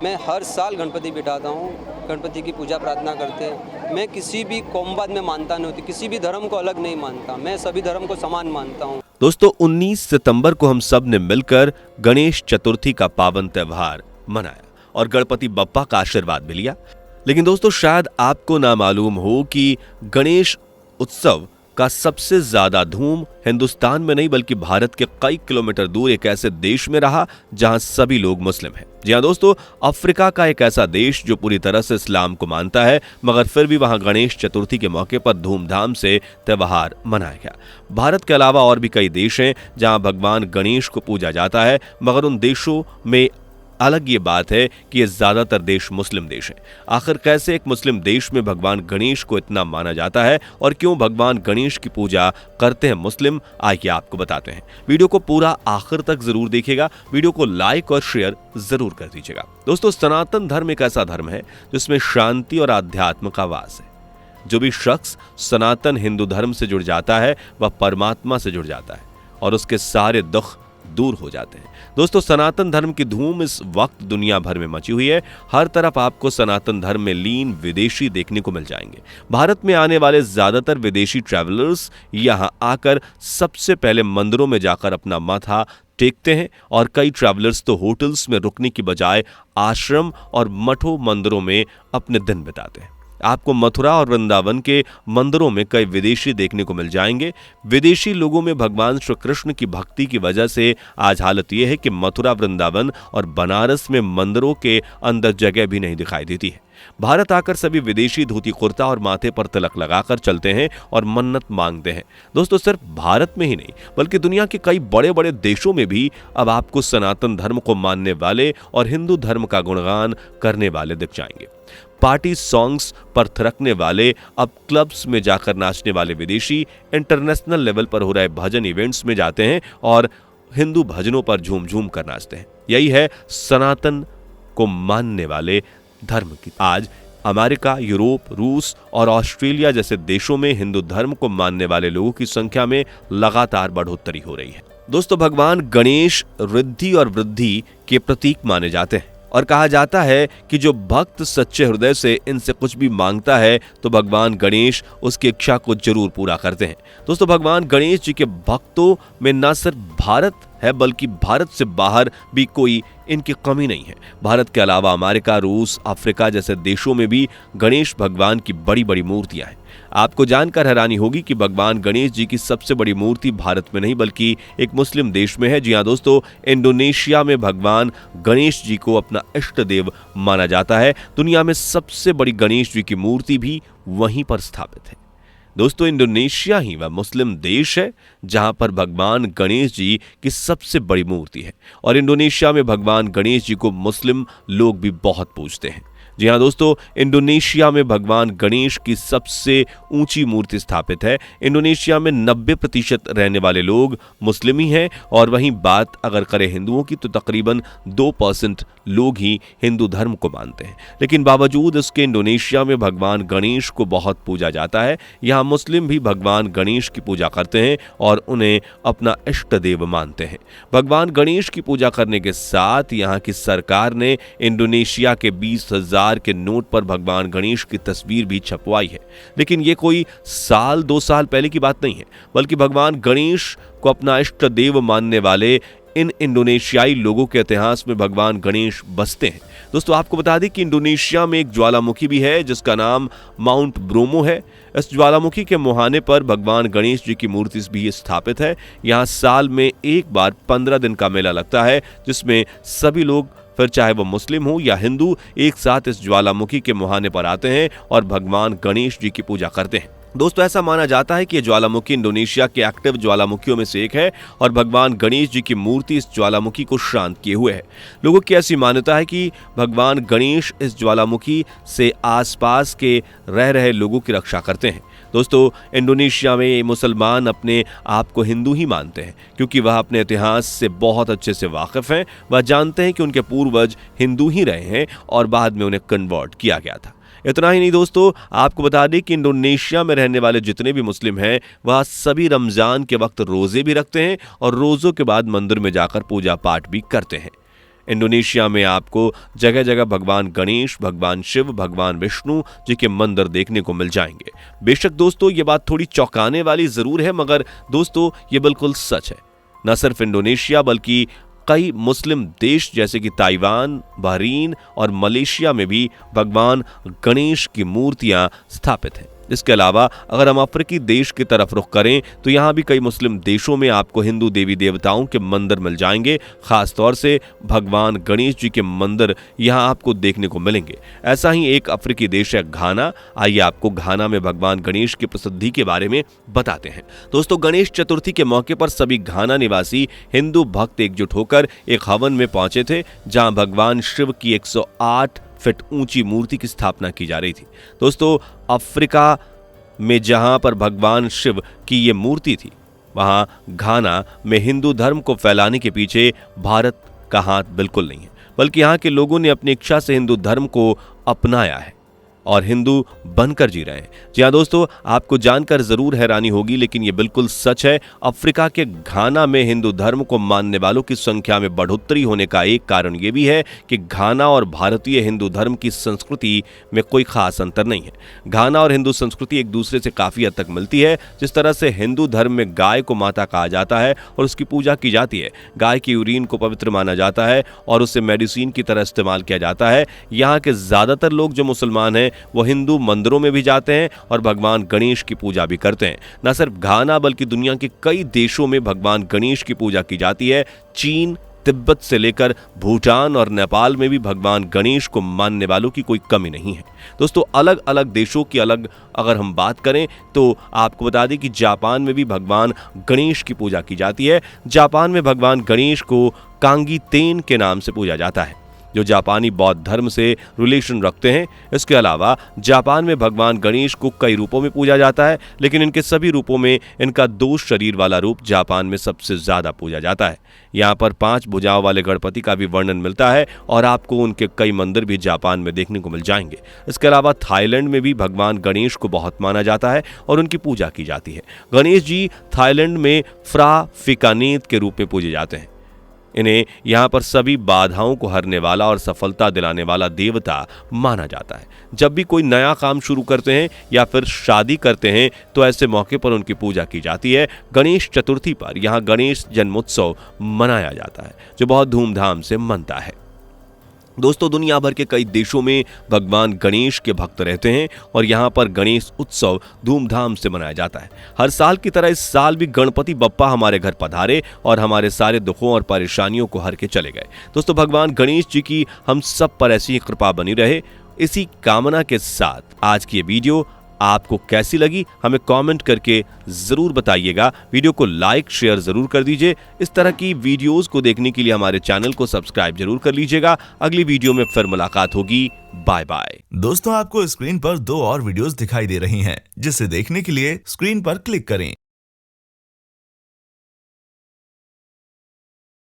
मैं हर साल गणपति बिठाता हूँ, गणपति की पूजा प्रार्थना करते हैं। मैं किसी भी कौमवाद में मानता नहीं होती, किसी भी धर्म को अलग नहीं मानता, मैं सभी धर्म को समान मानता हूँ। दोस्तों 19 सितंबर को हम सब ने मिलकर गणेश चतुर्थी का पावन त्योहार मनाया और गणपति बप्पा का आशीर्वाद भी लिया। लेकिन दोस्तों शायद आपको ना मालूम हो कि गणेश उत्सव का सबसे ज्यादा धूम हिंदुस्तान में नहीं बल्कि भारत के कई किलोमीटर दूर एक ऐसे देश में रहा जहां सभी लोग मुस्लिम हैं। जी हां दोस्तों, अफ्रीका का एक ऐसा देश जो पूरी तरह से इस्लाम को मानता है, मगर फिर भी वहां गणेश चतुर्थी के मौके पर धूमधाम से त्योहार मनाया गया। भारत के अलावा और भी कई देश हैं जहां भगवान गणेश को पूजा जाता है, मगर उन देशों में अलग ये बात है कि ये ज्यादातर देश मुस्लिम देश हैं। आखिर कैसे एक मुस्लिम देश में भगवान गणेश को इतना माना जाता है और क्यों भगवान गणेश की पूजा करते हैं मुस्लिम, आइए आपको बताते हैं। वीडियो को पूरा आखिर तक जरूर देखिएगा, वीडियो को लाइक और शेयर जरूर कर दीजिएगा। दोस्तों सनातन धर्म एक ऐसा धर्म है जिसमें शांति और आध्यात्म का वास है। जो भी शख्स सनातन हिंदू धर्म से जुड़ जाता है वह परमात्मा से जुड़ जाता है और उसके सारे दुख दूर हो जाते हैं। दोस्तों सनातन धर्म की धूम इस वक्त दुनिया भर में मची हुई है। हर तरफ आपको सनातन धर्म में लीन विदेशी देखने को मिल जाएंगे। भारत में आने वाले ज्यादातर विदेशी ट्रैवलर्स यहां आकर सबसे पहले मंदिरों में जाकर अपना माथा टेकते हैं और कई ट्रैवलर्स तो होटल्स में रुकने की बजाय आश्रम और मठों मंदिरों में अपने दिन बिताते हैं। आपको मथुरा और वृंदावन के मंदिरों में कई विदेशी देखने को मिल जाएंगे। विदेशी लोगों में भगवान श्री कृष्ण की भक्ति की वजह से आज हालत यह है कि मथुरा, वृंदावन और बनारस में मंदिरों के अंदर जगह भी नहीं दिखाई देती है। भारत आकर सभी विदेशी धोती कुर्ता और माथे पर तिलक लगाकर चलते हैं और मन्नत मांगते हैं। दोस्तों सिर्फ भारत में ही नहीं बल्कि दुनिया के कई बड़े बड़े देशों में भी अब आपको सनातन धर्म को मानने वाले और हिंदू धर्म का गुणगान करने वाले दिख जाएंगे। पार्टी सॉन्ग्स पर थिरकने वाले, अब क्लब्स में जाकर नाचने वाले विदेशी इंटरनेशनल लेवल पर हो रहे भजन इवेंट्स में जाते हैं और हिंदू भजनों पर झूम झूम कर नाचते हैं। यही है सनातन को मानने वाले धर्म की। आज अमेरिका, यूरोप, रूस और ऑस्ट्रेलिया जैसे देशों में हिंदू धर्म को मानने वाले लोगों की संख्या में लगातार बढ़ोतरी हो रही है। दोस्तों भगवान गणेश रिद्धि और वृद्धि के प्रतीक माने जाते हैं और कहा जाता है कि जो भक्त सच्चे हृदय से इनसे कुछ भी मांगता है तो भगवान गणेश उसकी इच्छा को जरूर पूरा करते हैं। दोस्तों भगवान गणेश जी के भक्तों में न सिर्फ भारत है बल्कि भारत से बाहर भी कोई इनकी कमी नहीं है। भारत के अलावा अमेरिका, रूस, अफ्रीका जैसे देशों में भी गणेश भगवान की बड़ी बड़ी मूर्तियां हैं। आपको जानकर हैरानी होगी कि भगवान गणेश जी की सबसे बड़ी मूर्ति भारत में नहीं बल्कि एक मुस्लिम देश में है। जी हां दोस्तों, इंडोनेशिया में भगवान गणेश जी को अपना इष्ट देव माना जाता है। दुनिया में सबसे बड़ी गणेश जी की मूर्ति भी वहीं पर स्थापित है। दोस्तों इंडोनेशिया ही वह मुस्लिम देश है जहां पर भगवान गणेश जी की सबसे बड़ी मूर्ति है और इंडोनेशिया में भगवान गणेश जी को मुस्लिम लोग भी बहुत पूजते हैं। जी हां दोस्तों, इंडोनेशिया में भगवान गणेश की सबसे ऊंची मूर्ति स्थापित है। इंडोनेशिया में 90% रहने वाले लोग मुस्लिम ही हैं और वहीं बात अगर करें हिंदुओं की तो तकरीबन 2% लोग ही हिंदू धर्म को मानते हैं। लेकिन बावजूद इसके इंडोनेशिया में भगवान गणेश को बहुत पूजा जाता है। यहाँ मुस्लिम भी भगवान गणेश की पूजा करते हैं और उन्हें अपना इष्ट देव मानते हैं। भगवान गणेश की पूजा करने के साथ यहाँ की सरकार ने इंडोनेशिया के 20,000 के नोट पर भगवान गणेश की तस्वीर भी छपवाई है। लेकिन ये कोई साल 2 साल पहले की बात नहीं है बल्कि भगवान गणेश को अपना इष्ट देव मानने वाले इन इंडोनेशियाई लोगों के इतिहास में भगवान गणेश बसते हैं। दोस्तों आपको बता दें कि इंडोनेशिया में एक ज्वालामुखी भी है जिसका नाम माउंट ब्रोमो है। इस ज्वालामुखी के मुहाने पर भगवान गणेश जी की मूर्ति भी स्थापित है। यहाँ साल में एक बार 15 दिन का मेला लगता है जिसमें सभी लोग, फिर चाहे वो मुस्लिम हो या हिंदू, एक साथ इस ज्वालामुखी के मुहाने पर आते हैं और भगवान गणेश जी की पूजा करते हैं। दोस्तों ऐसा माना जाता है कि ये ज्वालामुखी इंडोनेशिया के एक्टिव ज्वालामुखियों में से एक है और भगवान गणेश जी की मूर्ति इस ज्वालामुखी को शांत किए हुए है। लोगों की ऐसी मान्यता है कि भगवान गणेश इस ज्वालामुखी से आसपास के रह रहे लोगों की रक्षा करते हैं। दोस्तों इंडोनेशिया में मुसलमान अपने आप को हिंदू ही मानते हैं क्योंकि वह अपने इतिहास से बहुत अच्छे से वाकिफ हैं। वह जानते हैं कि उनके पूर्वज हिंदू ही रहे हैं और बाद में उन्हें कन्वर्ट किया गया था। इतना ही नहीं दोस्तों, आपको बता दें कि इंडोनेशिया में रहने वाले जितने भी मुस्लिम हैं वह सभी रमजान के वक्त रोजे भी रखते हैं और रोजों के बाद मंदिर में जाकर पूजा पाठ भी करते हैं। इंडोनेशिया में आपको जगह जगह भगवान गणेश, भगवान शिव, भगवान विष्णु जी के मंदिर देखने को मिल जाएंगे। बेशक दोस्तों ये बात थोड़ी चौंकाने वाली जरूर है, मगर दोस्तों ये बिल्कुल सच है। न सिर्फ इंडोनेशिया बल्कि कई मुस्लिम देश जैसे कि ताइवान, बहरीन और मलेशिया में भी भगवान गणेश की मूर्तियां स्थापित हैं। इसके अलावा अगर हम अफ्रीकी देश की तरफ रुख करें तो यहाँ भी कई मुस्लिम देशों में आपको हिंदू देवी देवताओं के मंदिर मिल जाएंगे। खास तौर से भगवान गणेश जी के मंदिर यहाँ आपको देखने को मिलेंगे। ऐसा ही एक अफ्रीकी देश है घाना। आइए आपको घाना में भगवान गणेश की प्रसिद्धि के बारे में बताते हैं। दोस्तों, गणेश चतुर्थी के मौके पर सभी घाना निवासी हिंदू भक्त एकजुट होकर एक हवन में पहुंचे थे, जहां भगवान शिव की 108 फीट ऊंची मूर्ति की स्थापना की जा रही थी। दोस्तों, अफ्रीका में जहां पर भगवान शिव की ये मूर्ति थी, वहां घाना में हिंदू धर्म को फैलाने के पीछे भारत का हाथ बिल्कुल नहीं है, बल्कि यहां के लोगों ने अपनी इच्छा से हिंदू धर्म को अपनाया है और हिंदू बनकर जी रहे हैं। जी हाँ दोस्तों, आपको जानकर जरूर हैरानी होगी, लेकिन ये बिल्कुल सच है। अफ्रीका के घाना में हिंदू धर्म को मानने वालों की संख्या में बढ़ोतरी होने का एक कारण ये भी है कि घाना और भारतीय हिंदू धर्म की संस्कृति में कोई खास अंतर नहीं है। घाना और हिंदू संस्कृति एक दूसरे से काफी हद तक मिलती है। जिस तरह से हिंदू धर्म में गाय को माता कहा जाता है और उसकी पूजा की जाती है, गाय की यूरिन को पवित्र माना जाता है और उसे मेडिसिन की तरह इस्तेमाल किया जाता है, यहाँ के ज्यादातर लोग जो मुसलमान हैं वो हिंदू मंदिरों में भी जाते हैं और भगवान गणेश की पूजा भी करते हैं। न सिर्फ घाना बल्कि दुनिया के कई देशों में भगवान गणेश की पूजा की जाती है। चीन, तिब्बत से लेकर भूटान और नेपाल में भी भगवान गणेश को मानने वालों की कोई कमी नहीं है। दोस्तों, अलग अलग देशों की अलग अगर हम बात करें तो आपको बता दें कि जापान में भी भगवान गणेश की पूजा की जाती है। जापान में भगवान गणेश को कांगी तेन के नाम से पूजा जाता है, जो जापानी बौद्ध धर्म से रिलेशन रखते हैं। इसके अलावा जापान में भगवान गणेश को कई रूपों में पूजा जाता है, लेकिन इनके सभी रूपों में इनका 2 शरीर वाला रूप जापान में सबसे ज्यादा पूजा जाता है। यहाँ पर 5 भुजाओं वाले गणपति का भी वर्णन मिलता है और आपको उनके कई मंदिर भी जापान में देखने को मिल जाएंगे। इसके अलावा थाईलैंड में भी भगवान गणेश को बहुत माना जाता है और उनकी पूजा की जाती है। गणेश जी थाईलैंड में फ्रा फिकानेत के रूप में पूजे जाते हैं। इन्हें यहाँ पर सभी बाधाओं को हरने वाला और सफलता दिलाने वाला देवता माना जाता है। जब भी कोई नया काम शुरू करते हैं या फिर शादी करते हैं तो ऐसे मौके पर उनकी पूजा की जाती है। गणेश चतुर्थी पर यहाँ गणेश जन्मोत्सव मनाया जाता है, जो बहुत धूमधाम से मनता है। दोस्तों, दुनिया भर के कई देशों में भगवान गणेश के भक्त रहते हैं और यहाँ पर गणेश उत्सव धूमधाम से मनाया जाता है। हर साल की तरह इस साल भी गणपति बप्पा हमारे घर पधारे और हमारे सारे दुखों और परेशानियों को हर के चले गए। दोस्तों, भगवान गणेश जी की हम सब पर ऐसी ही कृपा बनी रहे। इसी कामना के साथ आज की ये वीडियो आपको कैसी लगी हमें कमेंट करके जरूर बताइएगा। वीडियो को लाइक शेयर जरूर कर दीजिए। इस तरह की वीडियोस को देखने के लिए हमारे चैनल को सब्सक्राइब जरूर कर लीजिएगा। अगली वीडियो में फिर मुलाकात होगी। Bye bye. दोस्तों, आपको स्क्रीन पर 2 और वीडियोस दिखाई दे रही हैं, जिसे देखने के लिए स्क्रीन पर क्लिक करें।